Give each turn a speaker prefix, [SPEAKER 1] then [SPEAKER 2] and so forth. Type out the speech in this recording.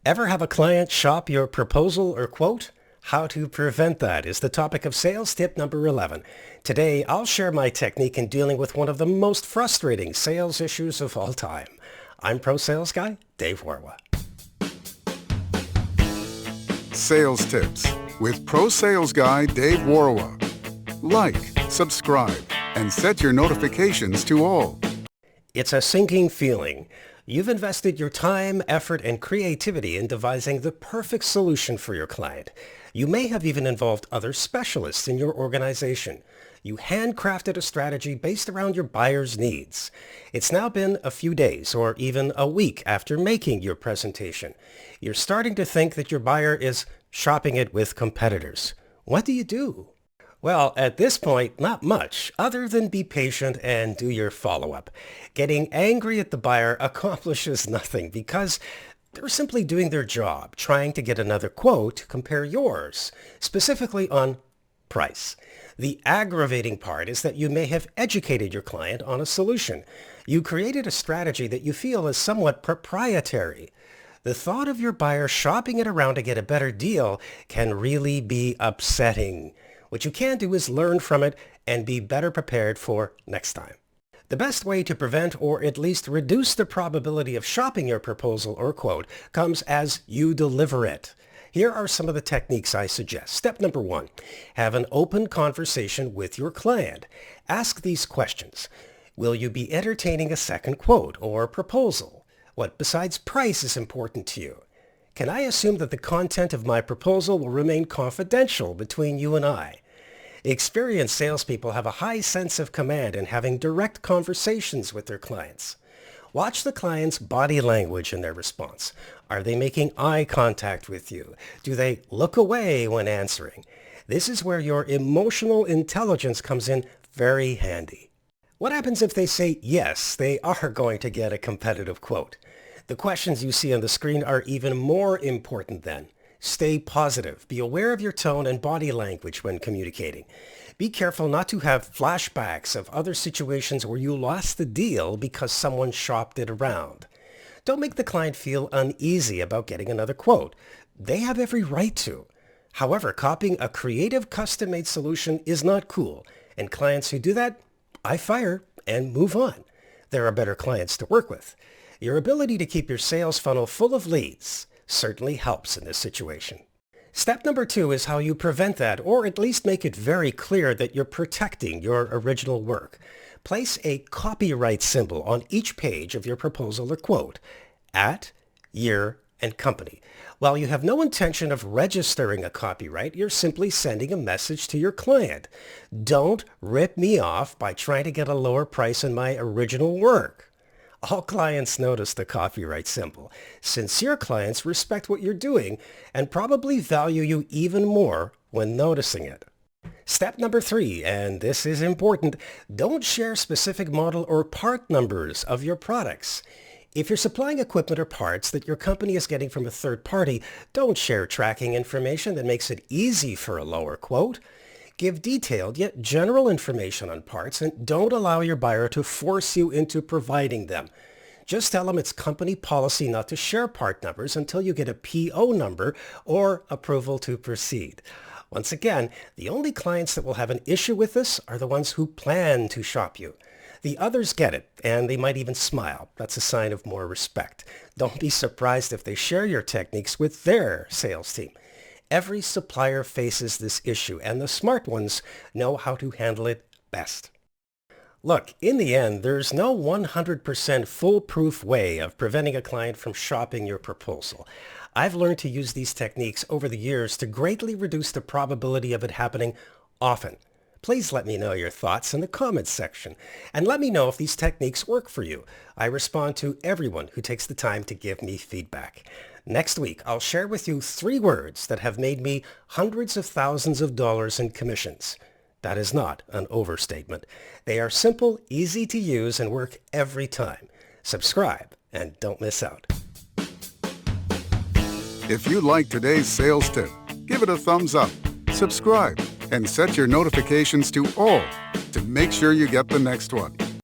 [SPEAKER 1] Ever have a client shop your proposal or quote? How to prevent that is the topic of sales tip number 11. Today, I'll share my technique in dealing with one of the most frustrating sales issues of all time. I'm Pro Sales Guy Dave Warawa.
[SPEAKER 2] Sales tips with Pro Sales Guy Dave Warawa. Like, subscribe, and set your notifications to all.
[SPEAKER 1] It's a sinking feeling. You've invested your time, effort, and creativity in devising the perfect solution for your client. You may have even involved other specialists in your organization. You handcrafted a strategy based around your buyer's needs. It's now been a few days or even a week after making your presentation. You're starting to think that your buyer is shopping it with competitors. What do you do? Well, at this point, not much, other than be patient and do your follow-up. Getting angry at the buyer accomplishes nothing because they're simply doing their job, trying to get another quote to compare yours, specifically on price. The aggravating part is that you may have educated your client on a solution. You created a strategy that you feel is somewhat proprietary. The thought of your buyer shopping it around to get a better deal can really be upsetting. What you can do is learn from it and be better prepared for next time. The best way to prevent or at least reduce the probability of shopping your proposal or quote comes as you deliver it. Here are some of the techniques I suggest. Step number 1, have an open conversation with your client. Ask these questions. Will you be entertaining a second quote or proposal? What besides price is important to you? Can I assume that the content of my proposal will remain confidential between you and I? Experienced salespeople have a high sense of command in having direct conversations with their clients. Watch the client's body language in their response. Are they making eye contact with you? Do they look away when answering? This is where your emotional intelligence comes in very handy. What happens if they say yes, they are going to get a competitive quote? The questions you see on the screen are even more important then. Stay positive. Be aware of your tone and body language when communicating. Be careful not to have flashbacks of other situations where you lost the deal because someone shopped it around. Don't make the client feel uneasy about getting another quote. They have every right to. However, copying a creative custom-made solution is not cool, and clients who do that, I fire and move on. There are better clients to work with. Your ability to keep your sales funnel full of leads certainly helps in this situation. Step number 2 is how you prevent that, or at least make it very clear that you're protecting your original work. Place a copyright symbol on each page of your proposal or quote, at, year, and company. While you have no intention of registering a copyright, you're simply sending a message to your client. Don't rip me off by trying to get a lower price on my original work. All clients notice the copyright symbol. Sincere clients respect what you're doing and probably value you even more when noticing it. Step number 3, and this is important, don't share specific model or part numbers of your products. If you're supplying equipment or parts that your company is getting from a third party, don't share tracking information that makes it easy for a lower quote. Give detailed yet general information on parts and don't allow your buyer to force you into providing them. Just tell them it's company policy not to share part numbers until you get a PO number or approval to proceed. Once again, the only clients that will have an issue with this are the ones who plan to shop you. The others get it, and they might even smile. That's a sign of more respect. Don't be surprised if they share your techniques with their sales team. Every supplier faces this issue, and the smart ones know how to handle it best. Look, in the end, there's no 100% foolproof way of preventing a client from shopping your proposal. I've learned to use these techniques over the years to greatly reduce the probability of it happening often. Please let me know your thoughts in the comments section, and let me know if these techniques work for you. I respond to everyone who takes the time to give me feedback. Next week, I'll share with you 3 words that have made me hundreds of thousands of dollars in commissions. That is not an overstatement. They are simple, easy to use, and work every time. Subscribe and don't miss out.
[SPEAKER 2] If you like today's sales tip, give it a thumbs up, subscribe, and set your notifications to all to make sure you get the next one.